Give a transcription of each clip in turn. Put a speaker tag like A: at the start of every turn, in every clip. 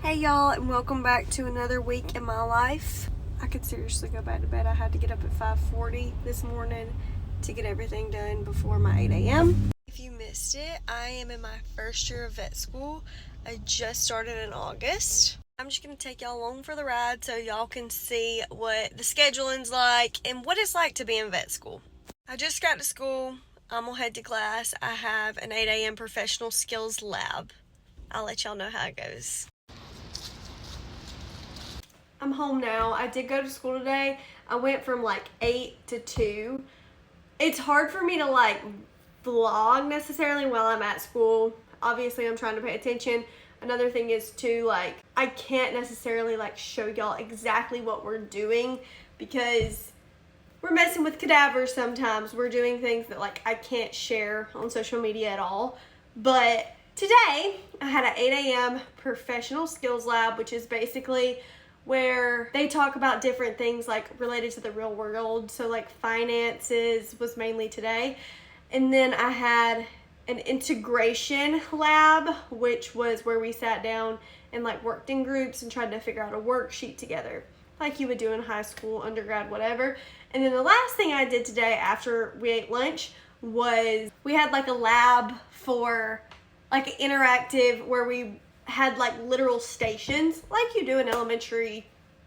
A: Hey y'all, and welcome back to another week in my life. I could seriously go back to bed. I had to get up at 5:40 this morning to get everything done before my 8 a.m. If you missed it, I am in my first year of vet school. I just started in August. I'm just going to take y'all along for the ride so y'all can see what the scheduling's like and what it's like to be in vet school. I just got to school. I'm going to head to class. I have an 8 a.m. professional skills lab. I'll let y'all know how it goes. I'm home now. I did go to school today. I went from like 8 to 2. It's hard for me to like vlog necessarily while I'm at school. Obviously, I'm trying to pay attention. Another thing is too, like, I can't necessarily like show y'all exactly what we're doing because we're messing with cadavers sometimes. We're doing things that like I can't share on social media at all. But today, I had an 8 a.m. professional skills lab, which is basically where they talk about different things like related to the real world. So like finances was mainly today. And then I had an integration lab, which was where we sat down and like worked in groups and tried to figure out a worksheet together, like you would do in high school, undergrad, whatever. And then the last thing I did today after we ate lunch was we had like a lab for like an interactive where we had like literal stations like you do in elementary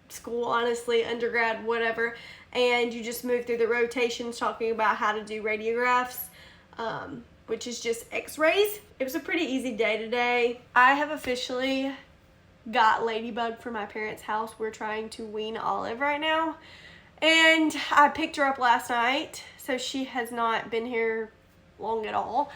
A: school, honestly, undergrad, whatever, and you just move through the rotations talking about how to do radiographs, which is just x-rays. It was a pretty easy day today. I have officially got Ladybug from my parents' house. We're trying to wean Olive right now, and I picked her up last night, so she has not been here long at all.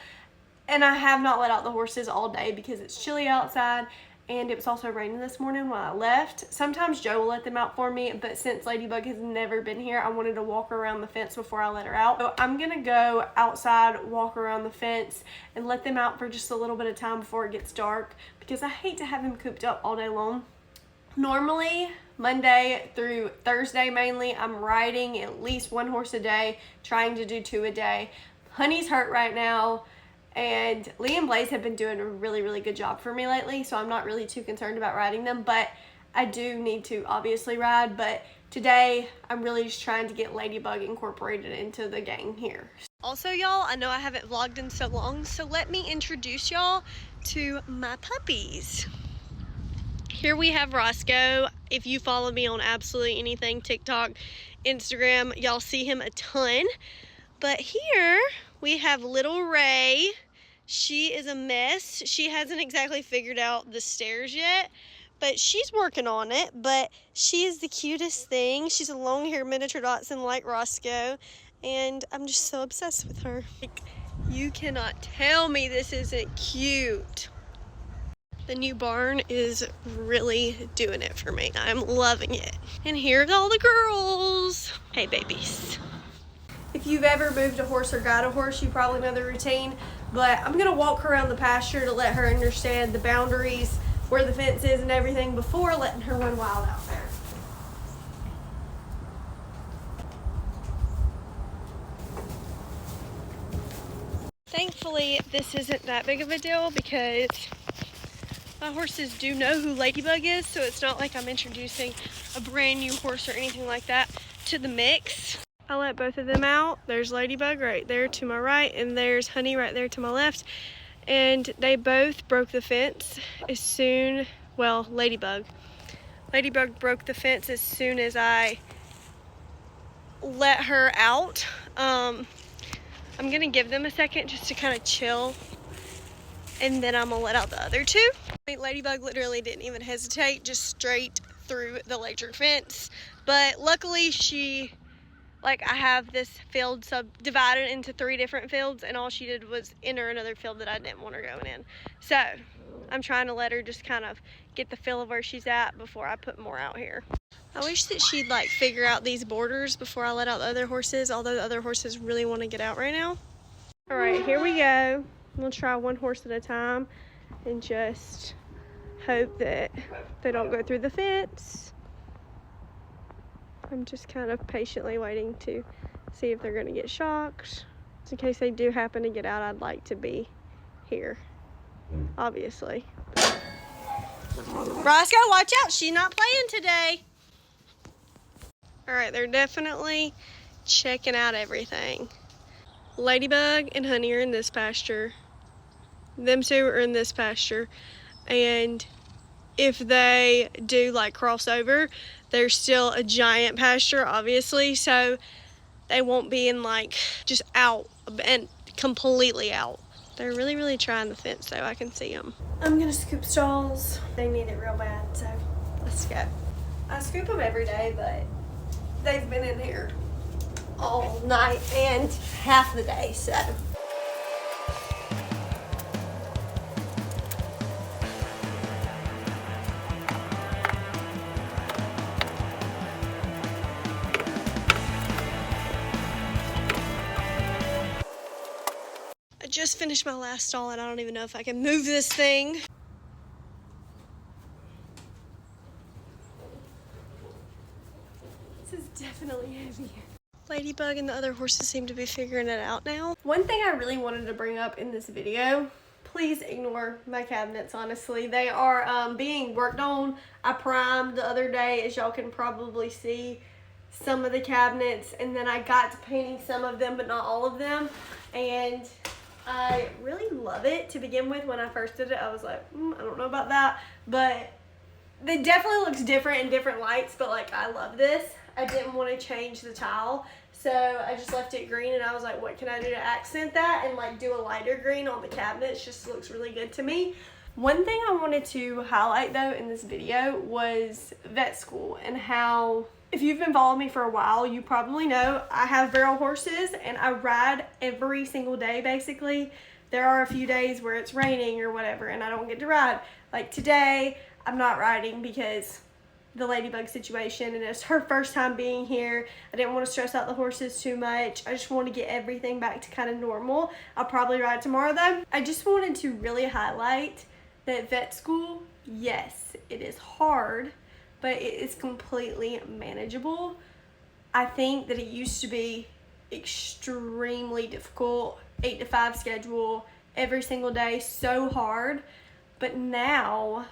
A: And I have not let out the horses all day because it's chilly outside and it was also raining this morning when I left. Sometimes Joe will let them out for me, but since Ladybug has never been here, I wanted to walk around the fence before I let her out. So I'm gonna go outside, walk around the fence, and let them out for just a little bit of time before it gets dark because I hate to have them cooped up all day long. Normally, Monday through Thursday mainly, I'm riding at least one horse a day, trying to do 2 a day. Honey's hurt right now. And Lee and Blaze have been doing a really, really good job for me lately, so I'm not really too concerned about riding them, but I do need to obviously ride. But today, I'm really just trying to get Ladybug incorporated into the gang here. Also, y'all, I know I haven't vlogged in so long, so let me introduce y'all to my puppies. Here we have Roscoe. If you follow me on absolutely anything, TikTok, Instagram, y'all see him a ton. But here we have little Ray. She is a mess. She hasn't exactly figured out the stairs yet, but she's working on it. But she is the cutest thing. She's a long-haired miniature dachshund like Roscoe, and I'm just so obsessed with her. Like, you cannot tell me this isn't cute. The new barn is really doing it for me. I'm loving it. And here's all the girls. Hey, babies. If you've ever moved a horse or got a horse, you probably know the routine, but I'm gonna walk her around the pasture to let her understand the boundaries, where the fence is and everything before letting her run wild out there. Thankfully, this isn't that big of a deal because my horses do know who Ladybug is, so it's not like I'm introducing a brand new horse or anything like that to the mix. I let both of them out. There's Ladybug right there to my right, and there's Honey right there to my left. And they both broke the fence as soon, well, Ladybug. Ladybug broke the fence as soon as I let her out. I'm gonna give them a second just to kind of chill, and then I'm gonna let out the other two. Ladybug literally didn't even hesitate, just straight through the electric fence. But luckily I have this field subdivided into 3 different fields, and all she did was enter another field that I didn't want her going in. So I'm trying to let her just kind of get the feel of where she's at before I put more out here. I wish that she'd like figure out these borders before I let out the other horses, although the other horses really want to get out right now. All right, here we go. We'll try one horse at a time and just hope that they don't go through the fence. I'm just kind of patiently waiting to see if they're going to get shocked. In case they do happen to get out, I'd like to be here, obviously. Roscoe, watch out. She's not playing today. All right, they're definitely checking out everything. Ladybug and Honey are in this pasture. Them two are in this pasture. And if they do like cross over, there's still a giant pasture, obviously. So they won't be in like just out and completely out. They're really, really trying the fence though. I can see them. I'm gonna scoop stalls. They need it real bad, so let's go. I scoop them every day, but they've been in here all night and half the day, so. I just finished my last stall and I don't even know if I can move this thing. This is definitely heavy. Ladybug and the other horses seem to be figuring it out now. One thing I really wanted to bring up in this video, please ignore my cabinets, honestly. They are being worked on. I primed the other day, as y'all can probably see, some of the cabinets, and then I got to painting some of them, but not all of them. And I really love it to begin with. When I first did it, I was like, I don't know about that, but it definitely looks different in different lights, but like, I love this. I didn't want to change the tile, so I just left it green, and I was like, what can I do to accent that and like do a lighter green on the cabinets? Just looks really good to me. One thing I wanted to highlight though in this video was vet school, and how, if you've been following me for a while, you probably know I have barrel horses and I ride every single day basically. There are a few days where it's raining or whatever and I don't get to ride. Like today, I'm not riding because the Ladybug situation, and it's her first time being here. I didn't want to stress out the horses too much. I just want to get everything back to kind of normal. I'll probably ride tomorrow though. I just wanted to really highlight that vet school, yes, it is hard, but it is completely manageable. I think that it used to be extremely difficult, 8 to 5 schedule, every single day, so hard. But now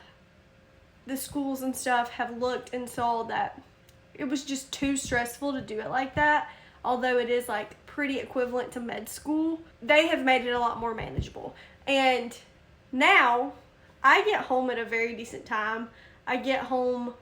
A: the schools and stuff have looked and saw that it was just too stressful to do it like that. Although it is like pretty equivalent to med school, they have made it a lot more manageable. And now I get home at a very decent time. I get home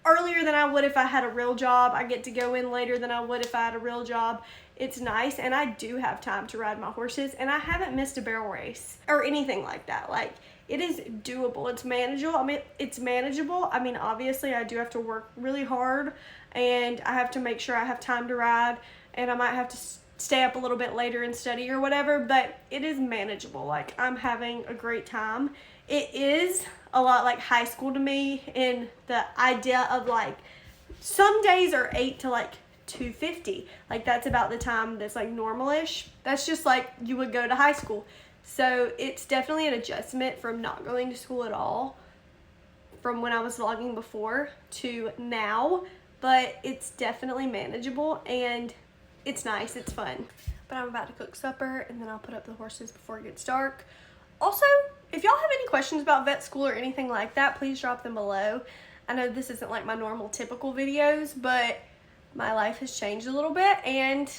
A: earlier than I would if I had a real job. I get to go in later than I would if I had a real job. It's nice, and I do have time to ride my horses, and I haven't missed a barrel race or anything like that. Like, it is doable. It's manageable. I mean, obviously I do have to work really hard, and I have to make sure I have time to ride, and I might have to stay up a little bit later and study or whatever, but it is manageable. Like, I'm having a great time. It is a lot like high school to me, in the idea of like, some days are 8 to like 2:50. Like, that's about the time that's like normal-ish. That's just like you would go to high school. So it's definitely an adjustment from not going to school at all, from when I was vlogging before to now, but it's definitely manageable and it's nice, it's fun. But I'm about to cook supper and then I'll put up the horses before it gets dark. Also, if y'all have any questions about vet school or anything like that, please drop them below. I know this isn't like my normal typical videos, but my life has changed a little bit and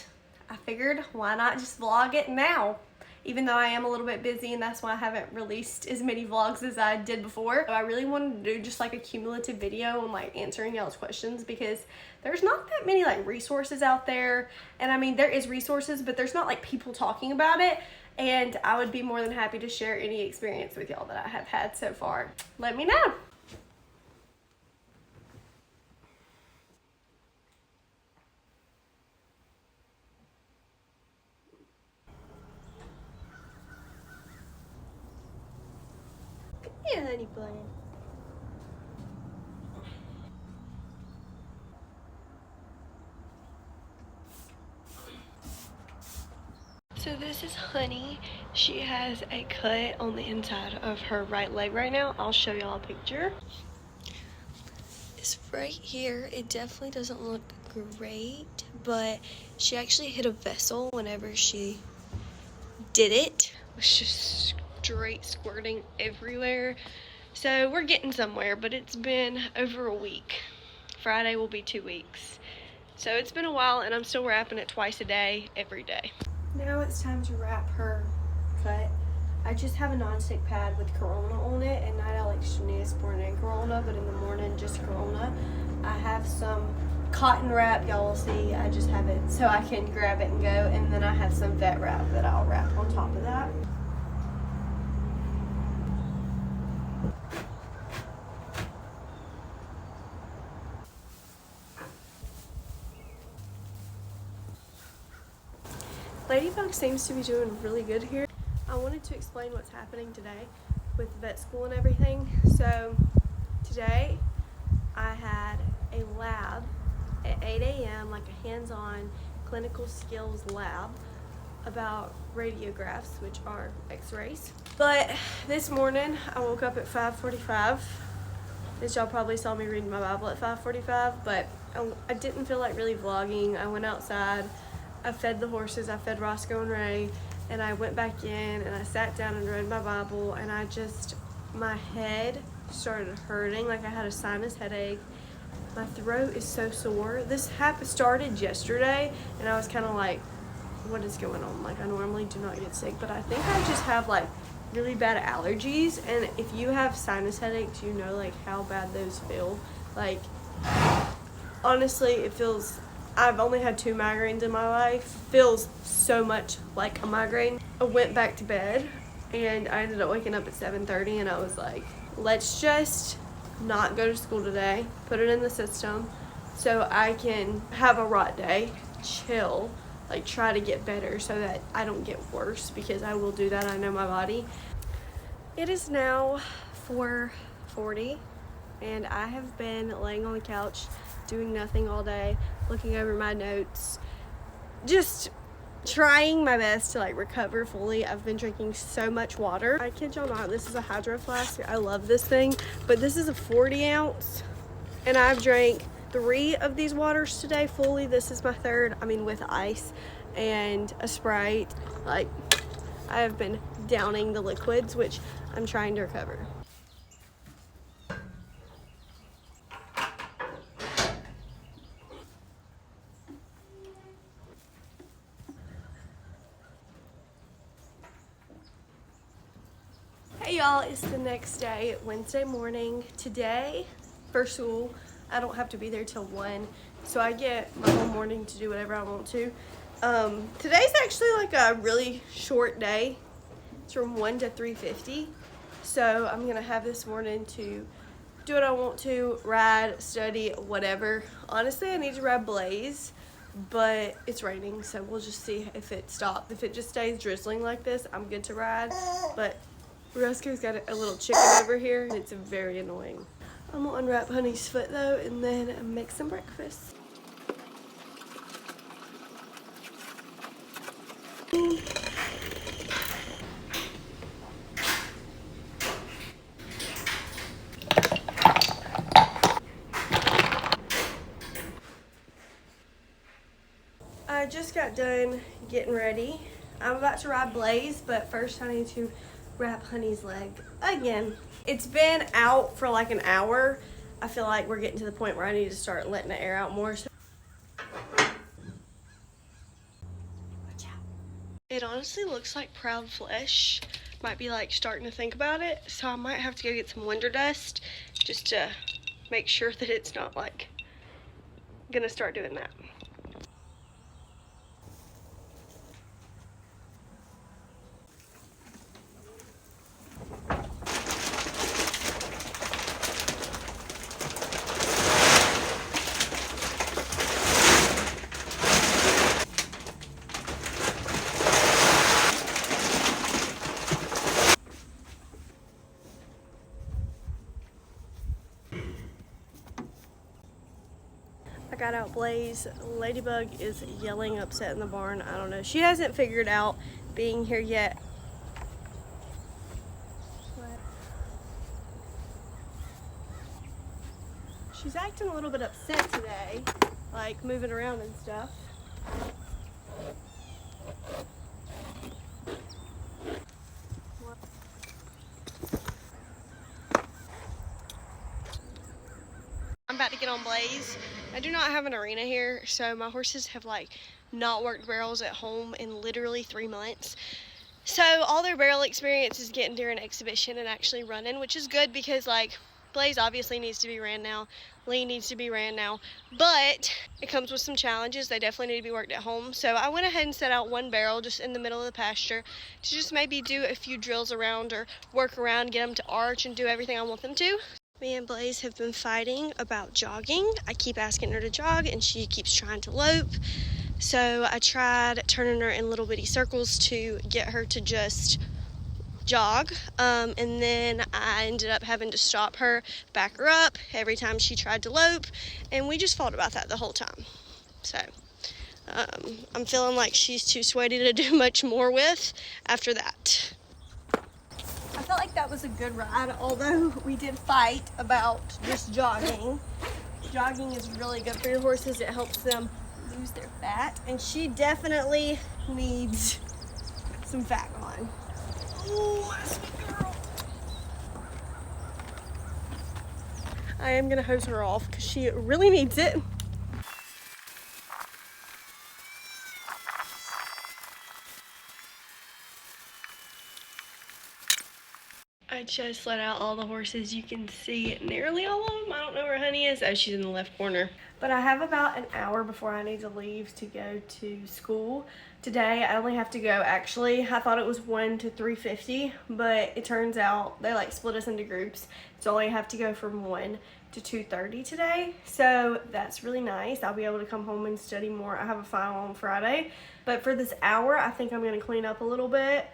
A: I figured why not just vlog it now, even though I am a little bit busy, and that's why I haven't released as many vlogs as I did before. So I really wanted to do just like a cumulative video on like answering y'all's questions, because there's not that many like resources out there. And I mean, there is resources, but there's not like people talking about it. And I would be more than happy to share any experience with y'all that I have had so far. Let me know. Yeah, honey bun. So this is Honey. She has a cut on the inside of her right leg right now. I'll show y'all a picture. It's right here. It definitely doesn't look great, but she actually hit a vessel whenever she did it. It was just straight squirting everywhere. So we're getting somewhere, but it's been over a week. Friday will be 2 weeks. So it's been a while, and I'm still wrapping it twice a day, every day. Now it's time to wrap her cut. I just have a non-stick pad with Corona on it. At night I like Neosporin and Corona, but in the morning just Corona. I have some cotton wrap, y'all will see. I just have it so I can grab it and go, and then I have some vet wrap that I'll wrap on top of that. Ladybug seems to be doing really good here. I wanted to explain what's happening today with vet school and everything. So today I had a lab at 8 a.m., like a hands-on clinical skills lab about radiographs, which are x-rays. But this morning I woke up at 5:45. As y'all probably saw me reading my Bible at 5:45, but I didn't feel like really vlogging. I went outside, I fed the horses, I fed Roscoe and Ray, and I went back in and I sat down and read my Bible, and my head started hurting, like I had a sinus headache. My throat is so sore. This started yesterday, and I was kind of like, what is going on? Like, I normally do not get sick, but I think I just have like really bad allergies, and if you have sinus headaches, you know like how bad those feel. Like, honestly, it feels, I've only had 2 migraines in my life. Feels so much like a migraine. I went back to bed and I ended up waking up at 7:30, and I was like, let's just not go to school today, put it in the system so I can have a rot day, chill, like try to get better so that I don't get worse, because I will do that, I know my body. It is now 4:40 and I have been laying on the couch doing nothing all day, looking over my notes, just trying my best to like recover fully. I've been drinking so much water. I kid y'all not, this is a Hydro Flask. I love this thing, but this is a 40 ounce and I've drank 3 of these waters today fully. This is my 3rd, I mean with ice and a Sprite. Like, I have been downing the liquids, which I'm trying to recover. Hey y'all, it's the next day, Wednesday morning. Today, for school, I don't have to be there till 1, so I get my whole morning to do whatever I want to. Today's actually like a really short day. It's from 1 to 3:50, so I'm gonna have this morning to do what I want to, ride, study, whatever. Honestly, I need to ride Blaze, but it's raining, so we'll just see if it stops. If it just stays drizzling like this, I'm good to ride, but Roscoe's got a little chicken over here, and it's very annoying. I'm gonna unwrap Honey's foot though, and then make some breakfast. I just got done getting ready. I'm about to ride Blaze, but first I need to wrap Honey's leg again. It's been out for like an hour. I feel like we're getting to the point where I need to start letting the air out more. So watch out. It honestly looks like Proud Flesh. Might be like starting to think about it, so I might have to go get some Wonder Dust just to make sure that it's not like gonna start doing that. I got out Blaze. Ladybug is yelling upset in the barn. I don't know. She hasn't figured out being here yet. She's acting a little bit upset today, like moving around and stuff. about to get on Blaze. I do not have an arena here, so my horses have like not worked barrels at home in literally 3 months. So all their barrel experience is getting during exhibition and actually running, which is good because like Blaze obviously needs to be ran now, Lee needs to be ran now, but it comes with some challenges. They definitely need to be worked at home. So I went ahead and set out one barrel just in the middle of the pasture to just maybe do a few drills around or work around, get them to arch and do everything I want them to. Me and Blaze have been fighting about jogging. I keep asking her to jog and she keeps trying to lope. So I tried turning her in little bitty circles to get her to just jog, and then I ended up having to stop her, back her up every time she tried to lope, and we just fought about that the whole time. So I'm feeling like she's too sweaty to do much more with after that. I felt like that was a good ride, although we did fight about just jogging. Jogging is really good for your horses. It helps them lose their fat, and she definitely needs some fat gone. Oh, my sweet girl. I am gonna hose her off because she really needs it. I just let out all the horses. You can see nearly all of them. I don't know where Honey is. Oh, she's in the left corner. But I have about an hour before I need to leave to go to school. Today, I only have to go, actually, I thought it was 1 to 3:50, but it turns out they like split us into groups. So I only have to go from 1 to 2:30 today. So that's really nice. I'll be able to come home and study more. I have a final on Friday. But for this hour, I think I'm gonna clean up a little bit.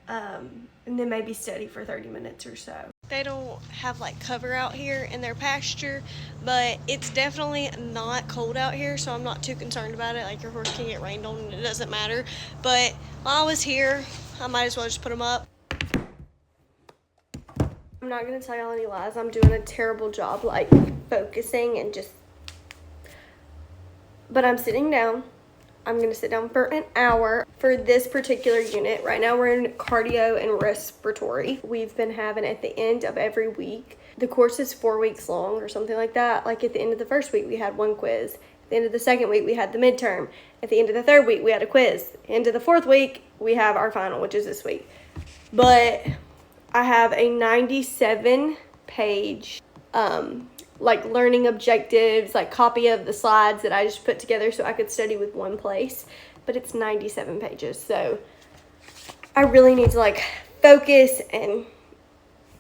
A: And then maybe study for 30 minutes or so. They don't have like cover out here in their pasture, but it's definitely not cold out here, so I'm not too concerned about it. Like your horse can get rained on and it doesn't matter. But while I was here, I might as well just put them up. I'm not gonna tell y'all any lies. I'm doing a terrible job like focusing and just, but I'm sitting down. I'm gonna sit down for an hour for this particular unit. Right now we're in cardio and respiratory. We've been having at the end of every week, the course is 4 weeks long or something like that. Like at the end of the first week, we had one quiz. At the end of the second week, we had the midterm. At the end of the third week, we had a quiz. At the end of the fourth week, we have our final, which is this week. But I have a 97-page like learning objectives, like copy of the slides that I just put together so I could study with one place, but it's 97 pages. So I really need to like focus,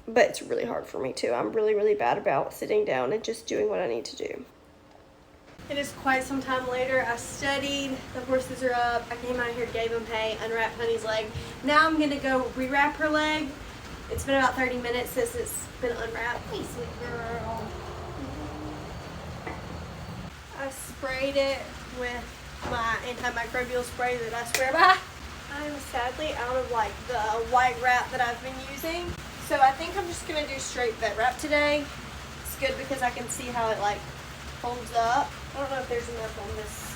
A: but it's really hard for me too. I'm really, really bad about sitting down and just doing what I need to do. It is quite some time later. I studied, the horses are up. I came out here, gave them hay, unwrapped Honey's leg. Now I'm gonna go rewrap her leg. It's been about 30 minutes since it's been unwrapped. Hey, sweet girl. I sprayed it with my antimicrobial spray that I swear by. I'm sadly out of like the white wrap that I've been using. So I think I'm just gonna do straight vet wrap today. It's good because I can see how it like holds up. I don't know if there's enough on this.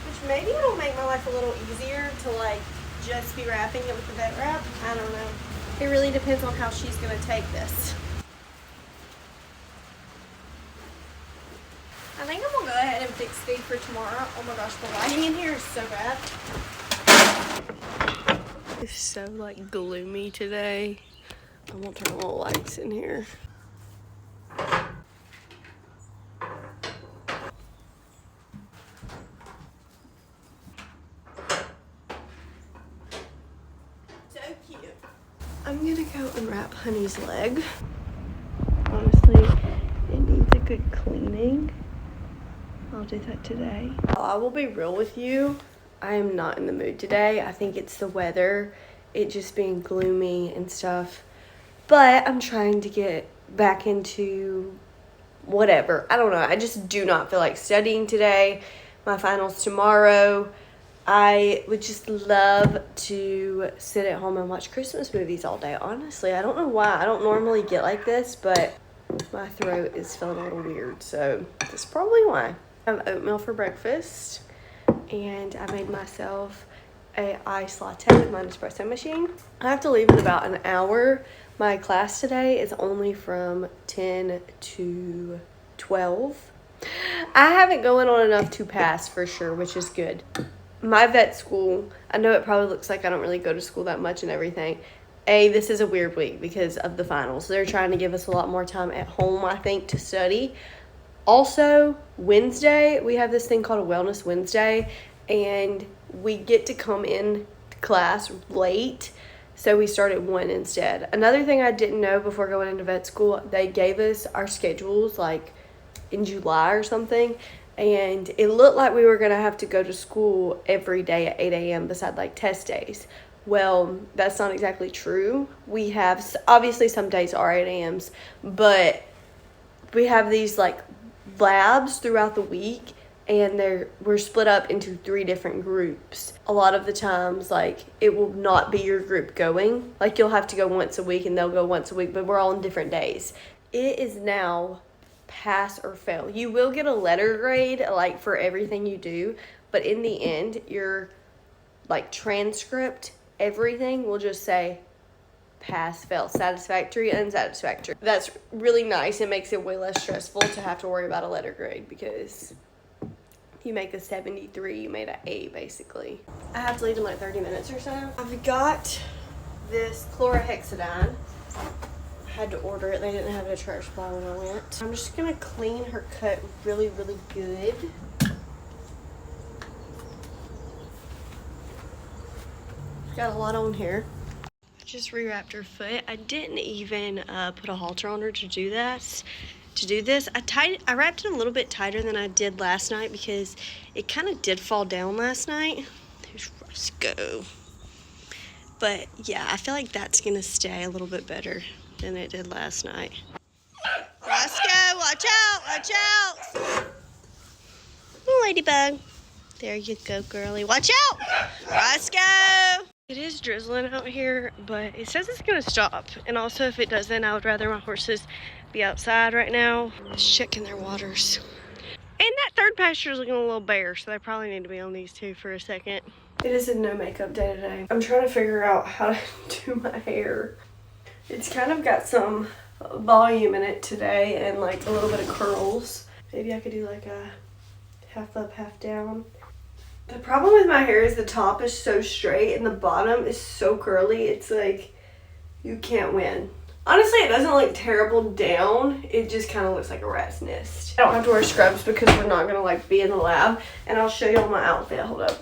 A: Which maybe it'll make my life a little easier to like just be wrapping it with the vet wrap. I don't know. It really depends on how she's gonna take this. I think I'm gonna go ahead and fix feed for tomorrow. Oh my gosh, the lighting in here is so bad. It's so like gloomy today. I'm gonna turn all the lights in here. So cute. I'm gonna go unwrap Honey's leg. Honestly, it needs a good cleaning. I'll do that today. I will be real with you. I am not in the mood today. I think it's the weather, it just being gloomy and stuff. But I'm trying to get back into whatever. I don't know. I just do not feel like studying today. My final's tomorrow. I would just love to sit at home and watch Christmas movies all day. Honestly, I don't know why. I don't normally get like this, but my throat is feeling a little weird. So that's probably why. I have oatmeal for breakfast, and I made myself a iced latte with my espresso machine. I have to leave in about an hour. My class today is only from 10 to 12. I haven't going on enough to pass for sure, which is good. My vet school, I know it probably looks like I don't really go to school that much and everything. This is a weird week because of the finals. They're trying to give us a lot more time at home, I think, to study. Also, Wednesday, we have this thing called a Wellness Wednesday, and we get to come in class late, so we start at 1 instead. Another thing I didn't know before going into vet school, they gave us our schedules like in July or something, and it looked like we were going to have to go to school every day at 8 a.m. beside like test days. Well, that's not exactly true. We have, obviously some days are 8 a.m.s, but we have these like labs throughout the week, and we're split up into 3 different groups. A lot of the times, like, it will not be your group going. Like, you'll have to go once a week and they'll go once a week, but we're all on different days. It is now pass or fail. You will get a letter grade, like, for everything you do, but in the end, your, like, transcript, everything will just say pass, fail, satisfactory, unsatisfactory. That's really nice. It makes it way less stressful to have to worry about a letter grade, because you make a 73, you made an A basically. I have to leave in like 30 minutes or so. I've got this chlorhexidine. I had to order it. They didn't have it at church supply when I went. I'm just gonna clean her cut really, really good. Got a lot on here. Just rewrapped her foot. I didn't even put a halter on her to do this. I wrapped it a little bit tighter than I did last night because it kind of did fall down last night. There's Roscoe. But yeah, I feel like that's gonna stay a little bit better than it did last night. Roscoe, watch out, watch out. Oh, ladybug. There you go, girly. Watch out, Roscoe. It is drizzling out here, but it says it's gonna stop. And also, if it doesn't, I would rather my horses be outside right now, just checking their waters. And that third pasture is looking a little bare, so they probably need to be on these two for a second. It is a no makeup day today. I'm trying to figure out how to do my hair. It's kind of got some volume in it today and like a little bit of curls. Maybe I could do like a half up, half down. The problem with my hair is the top is so straight and the bottom is so curly. It's like, you can't win. Honestly, it doesn't look terrible down. It just kind of looks like a rat's nest. I don't have to wear scrubs because we're not going to like be in the lab. And I'll show you all my outfit. Hold up.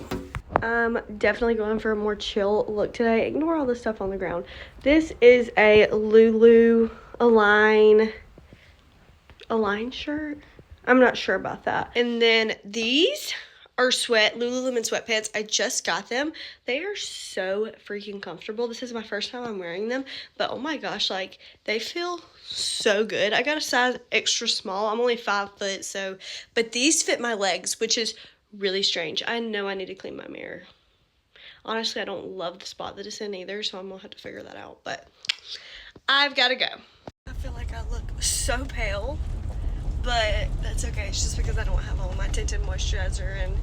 A: I'm definitely going for a more chill look today. Ignore all the stuff on the ground. This is a Lulu Align shirt. I'm not sure about that. And then these are Lululemon sweatpants. I just got them. They are so freaking comfortable. This is my first time I'm wearing them, but oh my gosh, like, they feel so good. I got a size extra small. I'm only 5 foot, so, but these fit my legs, which is really strange. I know I need to clean my mirror. Honestly, I don't love the spot that it's in either, so I'm gonna have to figure that out, but I've got to go. I feel like I look so pale, but that's okay. It's just because I don't have all my tinted moisturizer and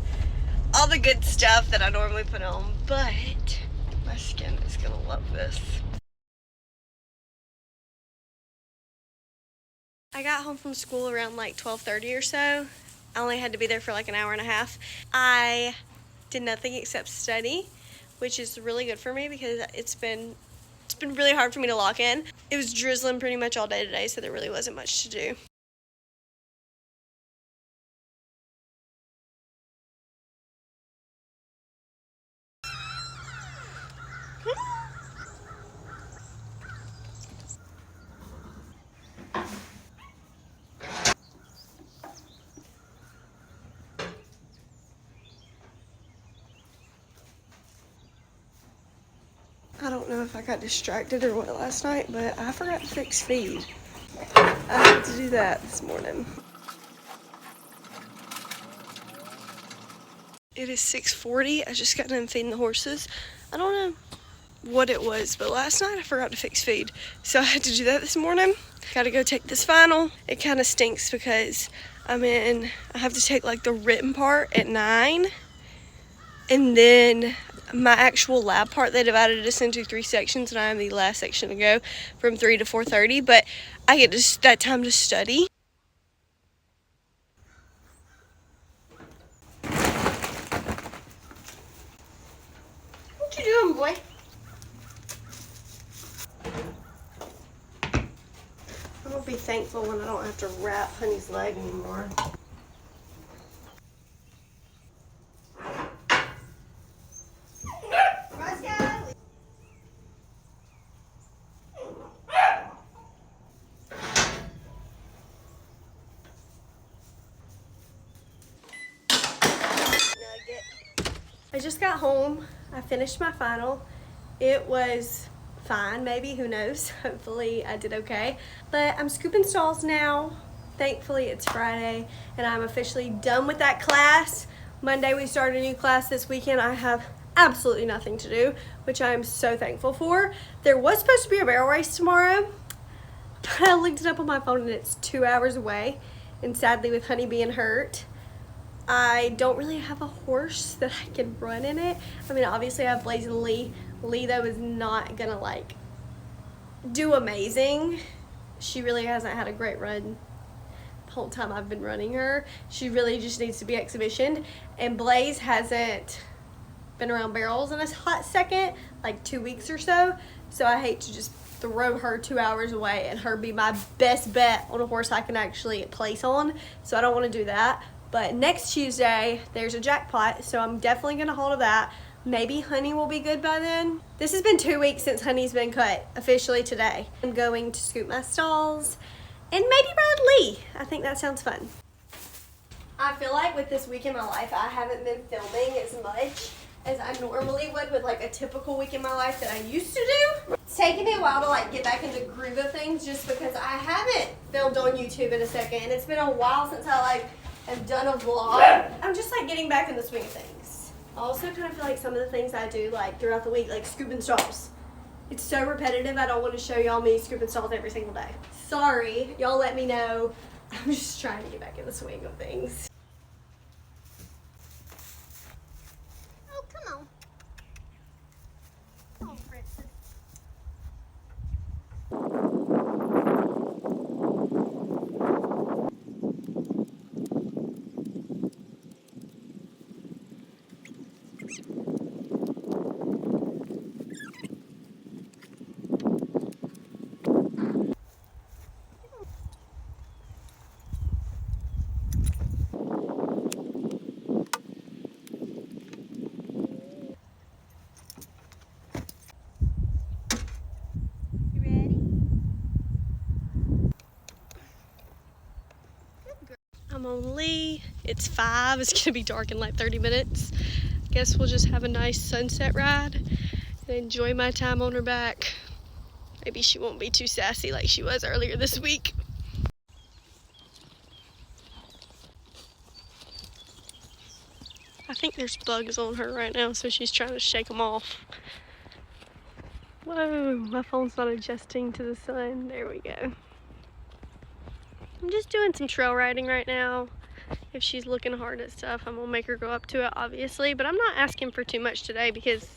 A: all the good stuff that I normally put on, but my skin is gonna love this. I got home from school around like 12:30 or so. I only had to be there for like an hour and a half. I did nothing except study, which is really good for me because it's been really hard for me to lock in. It was drizzling pretty much all day today, so there really wasn't much to do. I don't know if I got distracted or what last night, but I forgot to fix feed. I had to do that this morning. It is 6:40. I just got done feeding the horses. I don't know what it was, but last night I forgot to fix feed. So I had to do that this morning. Gotta go take this final. It kind of stinks because I have to take like the written part at 9. And then my actual lab part, they divided us into 3 sections, and I am the last section to go from 3 to 4:30, but I get that time to study. What you doing, boy? I'm gonna be thankful when I don't have to wrap Honey's leg anymore. I just got home. I finished my final. It was fine, maybe, who knows. Hopefully I did okay. But I'm scooping stalls now. Thankfully it's Friday and I'm officially done with that class. Monday we start a new class. This weekend I have absolutely nothing to do, which I'm so thankful for. There was supposed to be a barrel race tomorrow, but I looked it up on my phone and it's 2 hours away. And sadly, with Honey being hurt, I don't really have a horse that I can run in it. I mean, obviously I have Blaze and Lee. Lee, though, is not gonna like do amazing. She really hasn't had a great run the whole time I've been running her. She really just needs to be exhibitioned. And Blaze hasn't been around barrels in a hot second, like 2 weeks or so. So I hate to just throw her 2 hours away and her be my best bet on a horse I can actually place on. So I don't want to do that. But next Tuesday, there's a jackpot, so I'm definitely going to hold of that. Maybe Honey will be good by then. This has been 2 weeks since Honey's been cut, officially today. I'm going to scoop my stalls and maybe ride Lee. I think that sounds fun. I feel like with this week in my life, I haven't been filming as much as I normally would with like a typical week in my life that I used to do. It's taken me a while to like get back into the groove of things just because I haven't filmed on YouTube in a second. And it's been a while since I like have done a vlog. I'm just like getting back in the swing of things. I also kind of feel like some of the things I do like throughout the week, like scooping stalls. It's so repetitive, I don't want to show y'all me scooping stalls every single day. Sorry, y'all let me know. I'm just trying to get back in the swing of things. Oh, come on. Oh, Princess. I'm on Lee. It's 5. It's gonna be dark in like 30 minutes. Guess we'll just have a nice sunset ride and enjoy my time on her back. Maybe she won't be too sassy like she was earlier this week. I think there's bugs on her right now, so she's trying to shake them off. Whoa, my phone's not adjusting to the sun. There we go. I'm just doing some trail riding right now. If she's looking hard at stuff, I'm gonna make her go up to it, obviously, but I'm not asking for too much today because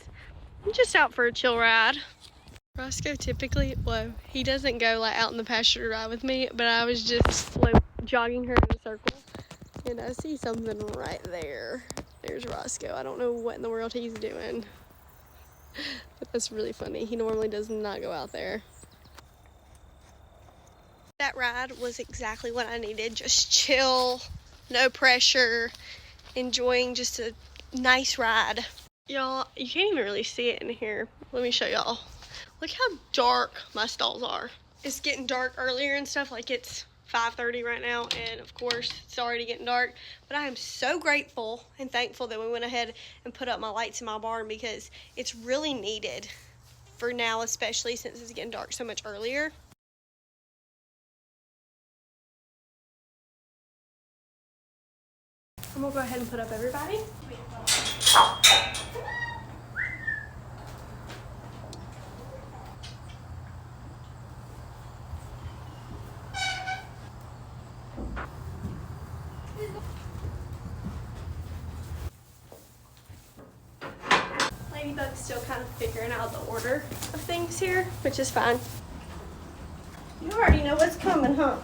A: I'm just out for a chill ride. Roscoe typically, well, he doesn't go like out in the pasture to ride with me, but I was just like jogging her in a circle and I see something right there. There's Roscoe. I don't know what in the world he's doing, but that's really funny. He normally does not go out there. That ride was exactly what I needed. Just chill, no pressure, enjoying just a nice ride. Y'all, you can't even really see it in here. Let me show y'all. Look how dark my stalls are. It's getting dark earlier and stuff, like it's 5:30 right now, and of course it's already getting dark, but I am so grateful and thankful that we went ahead and put up my lights in my barn because it's really needed for now, especially since it's getting dark so much earlier. I'm gonna go ahead and put up everybody. like still kind of figuring out the order of things here, which is fine. You already know what's coming, huh?